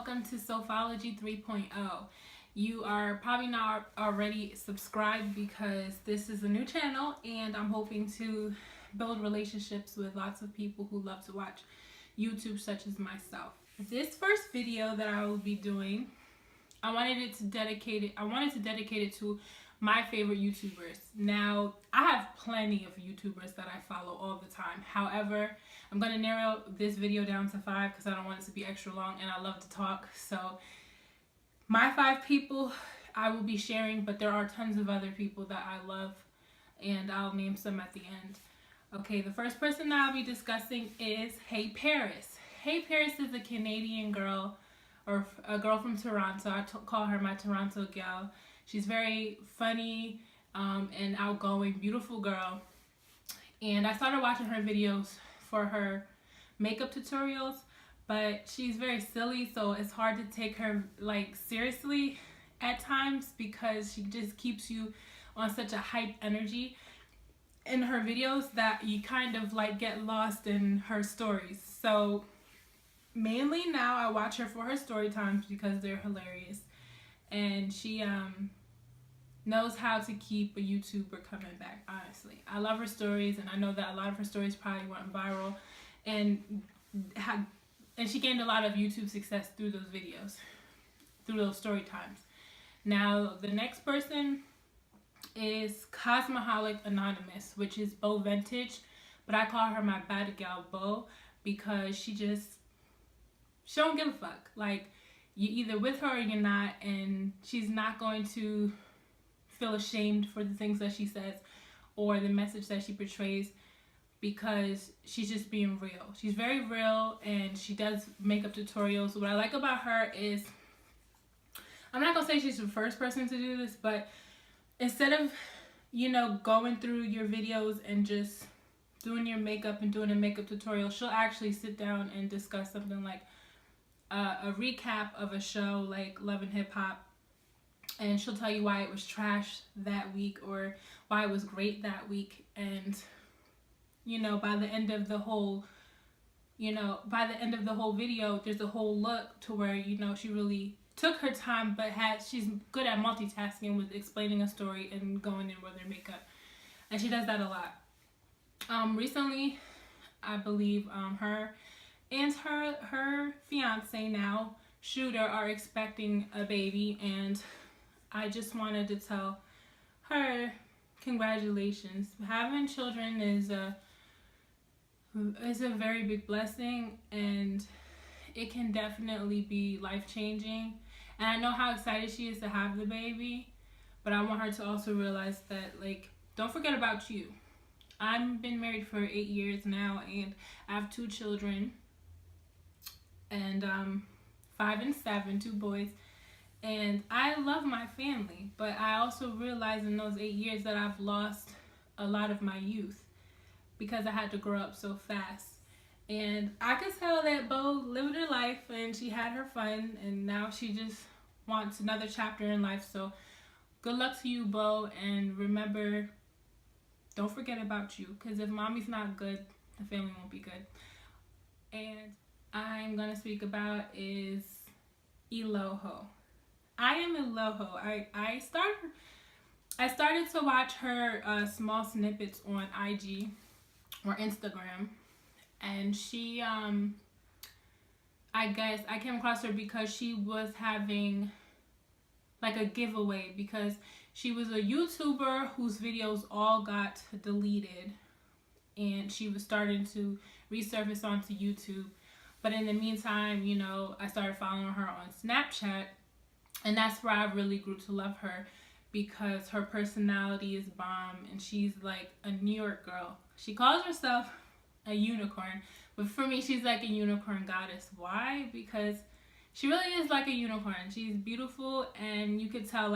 welcome to Sophology 3.0. You are probably not already subscribed because this is a new channel and I'm hoping to build relationships with lots of people who love to watch YouTube, such as myself. This first video that I will be doing, I wanted to dedicate it to my favorite YouTubers. Now, I have plenty of YouTubers that I follow all the time. However, I'm going to narrow this video down to 5 because I don't want it to be extra long and I love to talk. So, my 5 people I will be sharing, but there are tons of other people that I love and I'll name some at the end. Okay, the first person that I'll be discussing is Hey Paris. Hey Paris is a Canadian girl, or a girl from Toronto. I call her my Toronto gal. She's very funny and outgoing, beautiful girl. And I started watching her videos for her makeup tutorials, but she's very silly, so it's hard to take her like seriously at times because she just keeps you on such a hype energy in her videos that you kind of like get lost in her stories. So mainly now I watch her for her story times because they're hilarious, and she knows how to keep a YouTuber coming back. Honestly, I love her stories, and I know that a lot of her stories probably went viral, and she gained a lot of YouTube success through those videos, through those story times. Now the next person is Cosmoholic Anonymous, which is Bo Vintage, but I call her my bad gal Bo because she don't give a fuck. Like, you're either with her or you're not, and she's not going to feel ashamed for the things that she says or the message that she portrays because she's just being real. She's very real and she does makeup tutorials. What I like about her is, I'm not gonna say she's the first person to do this, but instead of, going through your videos and just doing your makeup and doing a makeup tutorial, she'll actually sit down and discuss something like a recap of a show like Love and Hip Hop, and she'll tell you why it was trash that week or why it was great that week. And by the end of the whole video, there's a whole look to where she really took her time, but she's good at multitasking with explaining a story and going in with her makeup, and she does that a lot. Recently, I believe her and her fiance now, Shooter, are expecting a baby, and I just wanted to tell her congratulations. Having children is a very big blessing, and it can definitely be life-changing. And I know how excited she is to have the baby, but I want her to also realize that, don't forget about you. I've been married for 8 years now, and I have 2 children, and 5 and 7, 2 boys. And I love my family, but I also realized in those 8 years that I've lost a lot of my youth because I had to grow up so fast. And I could tell that Bo lived her life and she had her fun, and now she just wants another chapter in life. So good luck to you, Bo, and remember, don't forget about you, because if mommy's not good, the family won't be good. And I'm going to speak about is Eloho. I am Eloho. I started to watch her small snippets on IG or Instagram, and she I guess I came across her because she was having like a giveaway, because she was a YouTuber whose videos all got deleted, and she was starting to resurface onto YouTube. But in the meantime, I started following her on Snapchat, and that's where I really grew to love her because her personality is bomb, and she's like a New York girl. She calls herself a unicorn, but for me, she's like a unicorn goddess. Why? Because she really is like a unicorn. She's beautiful, and you could tell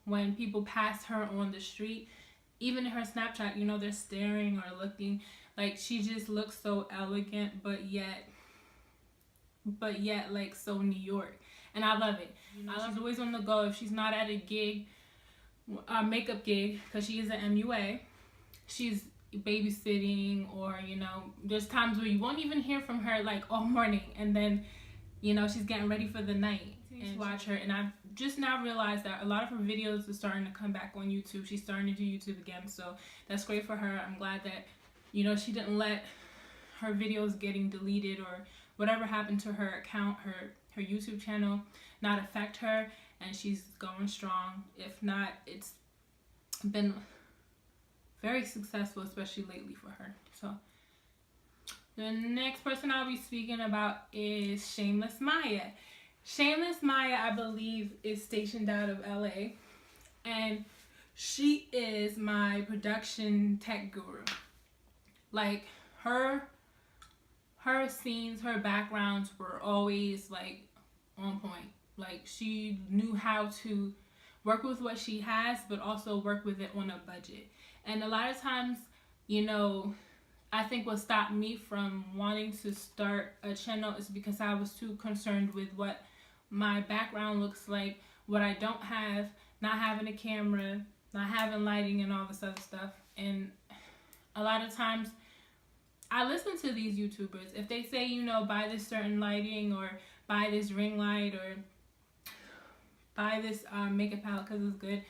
when people pass her on the street, even in her Snapchat, they're staring or looking. She just looks so elegant, but yet so New York. And I love it. She's always on the go. If she's not at a gig, a makeup gig, because she is an MUA, she's babysitting, or there's times where you won't even hear from her all morning, and then you know, she's getting ready for the night, and watch her. And I've just now realized that a lot of her videos are starting to come back on YouTube. She's starting to do YouTube again, so that's great for her. I'm glad that, you know, she didn't let her videos getting deleted or whatever happened to her account, her YouTube channel, not affect her, and she's going strong. If not, it's been very successful, especially lately for her. So the next person I'll be speaking about is Shameless Maya. Shameless Maya, I believe, is stationed out of LA, and she is my production tech guru. Like, her scenes, her backgrounds were always like on point. Like, she knew how to work with what she has, but also work with it on a budget. And a lot of times, you know, I think what stopped me from wanting to start a channel is because I was too concerned with what my background looks like, what I don't have, not having a camera, not having lighting, and all this other stuff. And a lot of times I listen to these YouTubers. If they say, you know, buy this certain lighting, or buy this ring light, or buy this makeup palette because it's good,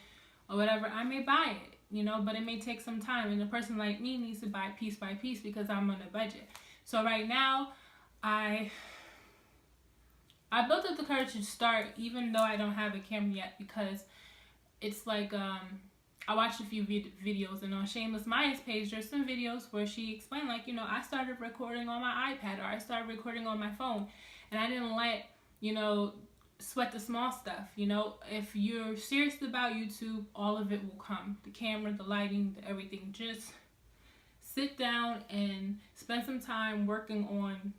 or whatever, I may buy it, you know, but it may take some time. And a person like me needs to buy piece by piece because I'm on a budget. So right now, I built up the courage to start, even though I don't have a camera yet, because it's like, I watched a few videos, and on Shameless Maya's page, there's some videos where she explained, like, you know, I started recording on my iPad, or I started recording on my phone, and I didn't let, you know, sweat the small stuff. You know, if you're serious about YouTube, all of it will come. The camera, the lighting, the everything. Just sit down and spend some time working on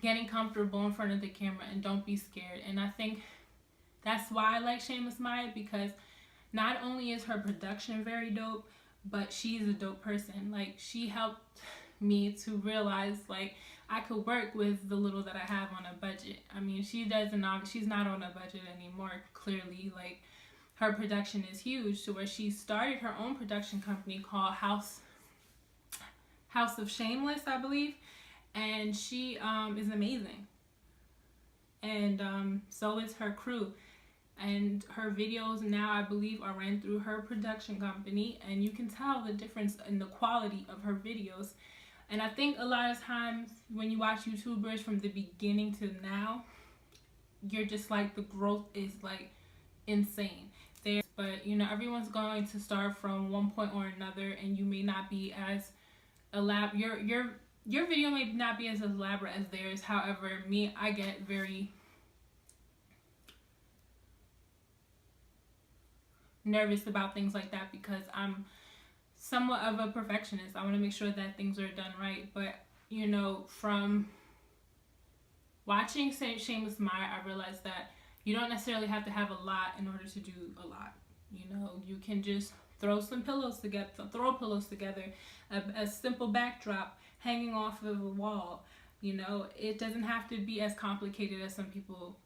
getting comfortable in front of the camera, and don't be scared. And I think that's why I like Shameless Maya, because not only is her production very dope, but she's a dope person. Like, she helped me to realize, like, I could work with the little that I have on a budget. I mean, she's not on a budget anymore, clearly. Like, her production is huge, to where she started her own production company called House of Shameless, I believe. And she is amazing. And so is her crew. And her videos now, I believe, are ran through her production company, and you can tell the difference in the quality of her videos. And I think a lot of times when you watch YouTubers from the beginning to now, you're just like, the growth is like insane. But you know, everyone's going to start from one point or another, and you may not be as elaborate. Your video may not be as elaborate as theirs. However, me, I get very nervous about things like that, because I'm somewhat of a perfectionist. I want to make sure that things are done right. But you know, from watching Shameless Maya, I realized that you don't necessarily have to have a lot in order to do a lot. You know, you can just throw pillows together, a simple backdrop hanging off of a wall. You know, it doesn't have to be as complicated as some people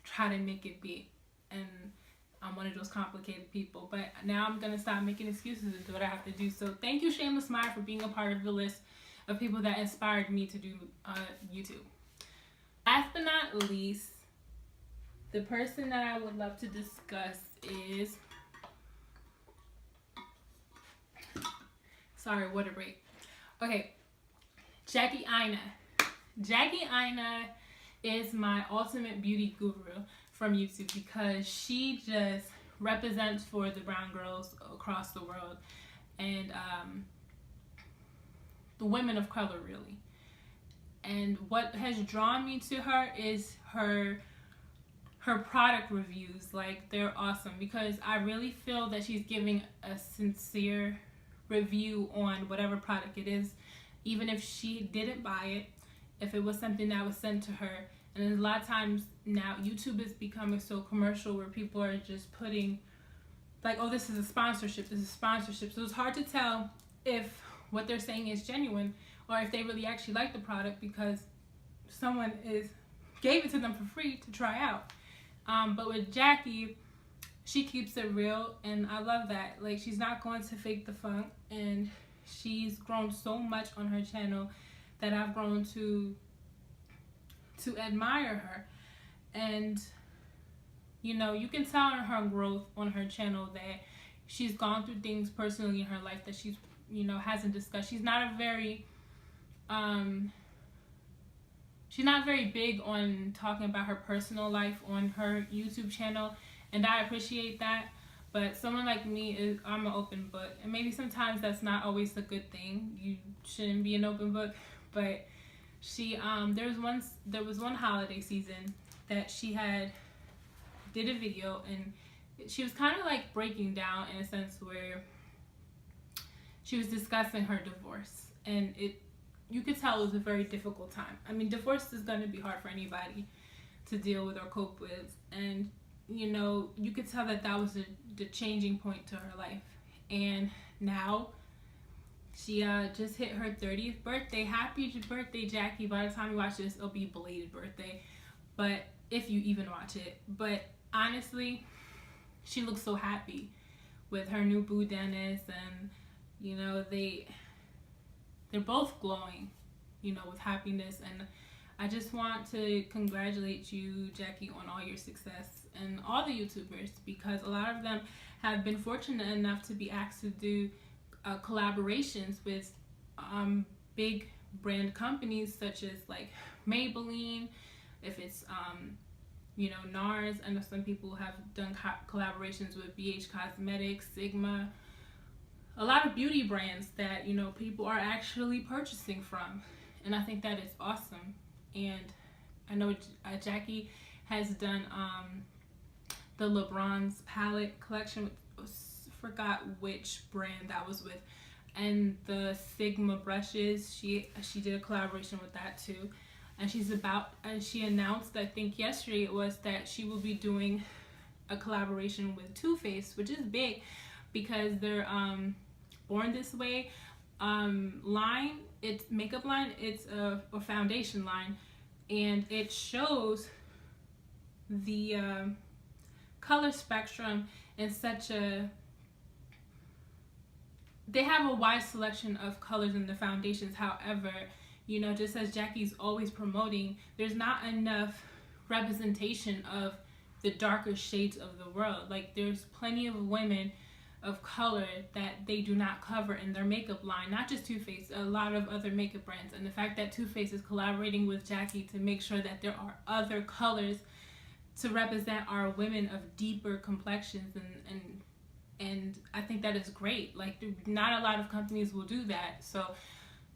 try to make it be. And I'm one of those complicated people. But now I'm going to stop making excuses and do what I have to do. So thank you, Shameless Maya, for being a part of the list of people that inspired me to do YouTube. Last but not least, the person that I would love to discuss is... Sorry, water break. Okay, Jackie AINA. Jackie AINA is my ultimate beauty guru from YouTube, because she just represents for the brown girls across the world, and the women of color, really. And what has drawn me to her is her product reviews. Like, they're awesome, because I really feel that she's giving a sincere review on whatever product it is, even if she didn't buy it, if it was something that was sent to her. And a lot of times now, YouTube is becoming so commercial, where people are just putting, like, oh, this is a sponsorship, this is sponsorship. So it's hard to tell if what they're saying is genuine, or if they really actually like the product because someone gave it to them for free to try out. But with Jackie, she keeps it real, and I love that. Like, she's not going to fake the funk, and she's grown so much on her channel that I've grown to admire her. And you know, you can tell in her growth on her channel that she's gone through things personally in her life that she's, you know, hasn't discussed. She's not very big on talking about her personal life on her YouTube channel, and I appreciate that. But someone like me, I'm an open book, and maybe sometimes that's not always a good thing. You shouldn't be an open book, but she there was one holiday season that she did a video, and she was kind of like breaking down in a sense where she was discussing her divorce, and you could tell it was a very difficult time. I mean, divorce is going to be hard for anybody to deal with or cope with, and you know, you could tell that was the changing point to her life. And now she just hit her 30th birthday. Happy birthday, Jackie. By the time you watch this, it'll be belated birthday, but if you even watch it. But honestly, she looks so happy with her new boo Dennis, and you know, they're both glowing, you know, with happiness. And I just want to congratulate you, Jackie, on all your success, and all the YouTubers, because a lot of them have been fortunate enough to be asked to do collaborations with big brand companies such as like Maybelline, if it's you know, NARS. I know some people have done collaborations with BH Cosmetics, Sigma, a lot of beauty brands that, you know, people are actually purchasing from, and I think that is awesome. And I know Jackie has done the LeBron's palette collection, forgot which brand that was with, and the Sigma brushes, she did a collaboration with that too. And she announced, I think yesterday it was, that she will be doing a collaboration with Too Faced, which is big because their Born This Way line, it's makeup line, it's a foundation line, and it shows the color spectrum in such a, they have a wide selection of colors in the foundations. However, you know, just as Jackie's always promoting, there's not enough representation of the darker shades of the world. Like, there's plenty of women of color that they do not cover in their makeup line, not just Too Faced, a lot of other makeup brands. And the fact that Too Faced is collaborating with Jackie to make sure that there are other colors to represent our women of deeper complexions, and I think that is great. Like, not a lot of companies will do that, so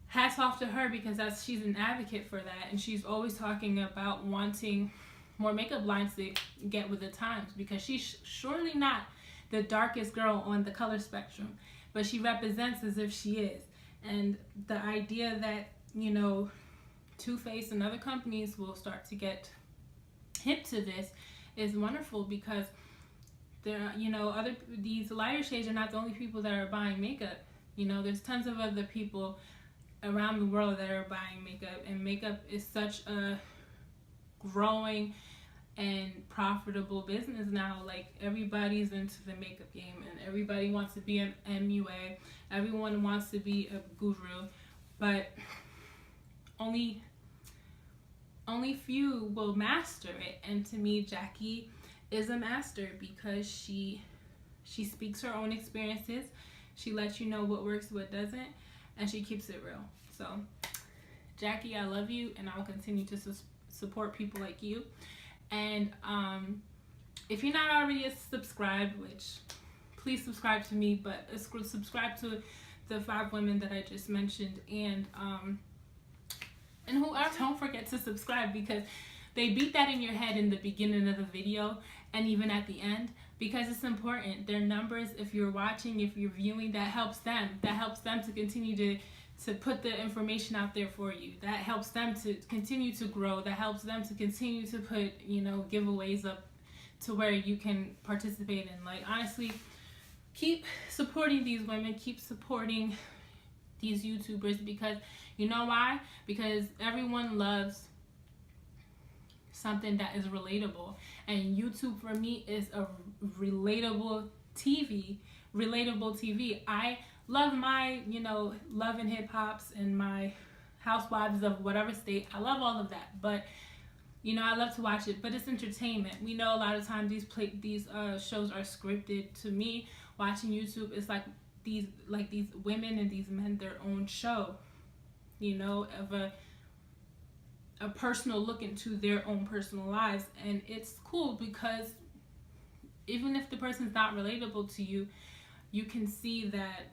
hats off to her, because she's an advocate for that, and she's always talking about wanting more makeup lines to get with the times, because she's surely not the darkest girl on the color spectrum, but she represents as if she is. And the idea that, you know, Too Faced and other companies will start to get hip to this is wonderful, because there, you know, these lighter shades are not the only people that are buying makeup. You know, there's tons of other people around the world that are buying makeup, and makeup is such a growing and profitable business now. Like, everybody's into the makeup game, and everybody wants to be an MUA, everyone wants to be a guru, but only few will master it. And to me, Jackie is a master, because she speaks her own experiences, she lets you know what works, what doesn't, and she keeps it real. So, Jackie, I love you, and I will continue to support people like you. And if you're not already subscribed, which please subscribe to me, but subscribe to the 5 women that I just mentioned, and whoever, don't forget to subscribe, because they beat that in your head in the beginning of the video and even at the end, because it's important. Their numbers, if you're watching, if you're viewing, that helps them to continue to put the information out there for you. That helps them to continue to grow. That helps them to continue to put, you know, giveaways up to where you can participate in. Like, honestly, keep supporting these women, keep supporting these YouTubers, because you know why? Because everyone loves something that is relatable, and YouTube for me is a relatable TV. I love my, you know, Love and Hip Hops and my Housewives of whatever state. I love all of that, but You know, I love to watch it, but it's entertainment. We know a lot of times these shows are scripted. To me, watching YouTube is like these women and these men, their own show, you know, of a personal look into their own personal lives. And it's cool because even if the person's not relatable to you, you can see that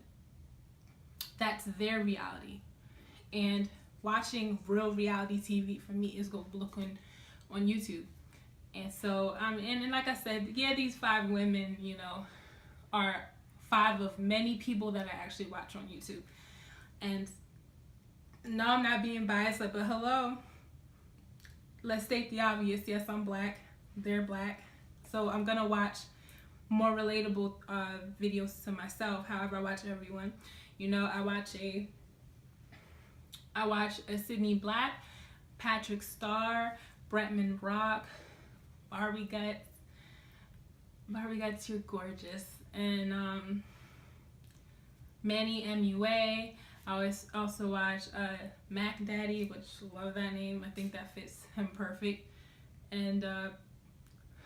that's their reality. And watching real reality TV for me is go looking on YouTube. And so and like I said, yeah, these 5 women, you know, are 5 of many people that I actually watch on YouTube. And no, I'm not being biased, but hello, let's state the obvious. Yes, I'm black, they're black, so I'm gonna watch more relatable videos to myself. However, I watch everyone. You know, I watch a Sydney Black, Patrick Starr, Bretman Rock, Barbie Guts, you're gorgeous, and Manny MUA. I also watch Mac Daddy, which love that name. I think that fits him perfect, and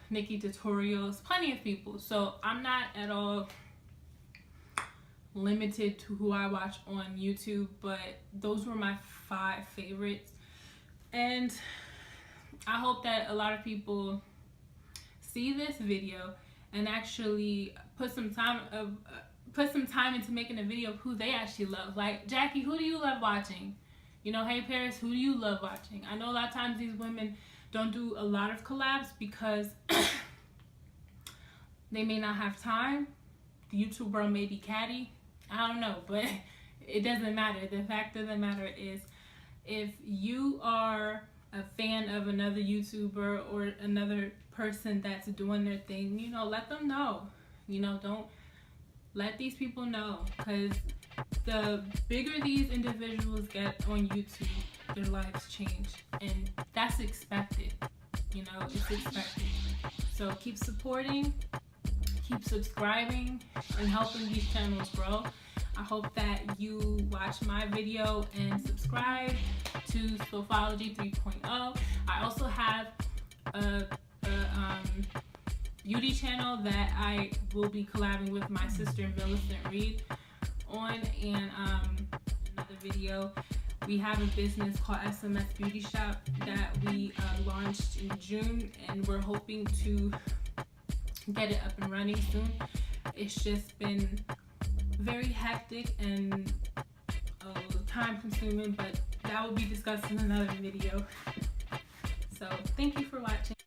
Nikki Tutorials, plenty of people. So I'm not at all limited to who I watch on YouTube, but those were my 5 favorites. And I hope that a lot of people see this video and actually put some time into making a video of who they actually love. Like, Jackie, who do you love watching? You know, hey Paris, who do you love watching? I know a lot of times these women don't do a lot of collabs because they may not have time. The YouTube world may be catty. I don't know, but it doesn't matter. The fact of the matter is, if you are a fan of another YouTuber or another person that's doing their thing, you know, let them know. You know, don't let these people know, because the bigger these individuals get on YouTube, their lives change, and that's expected. You know, it's expected. So keep supporting, keep subscribing, and helping these channels grow. I hope that you watch my video and subscribe to Sophology 3.0. I also have a beauty channel that I will be collabing with my sister Millicent Reed on, and another video. We have a business called SMS Beauty Shop that we launched in June, and we're hoping to get it up and running soon. It's just been very hectic and time consuming, but that will be discussed in another video. So thank you for watching.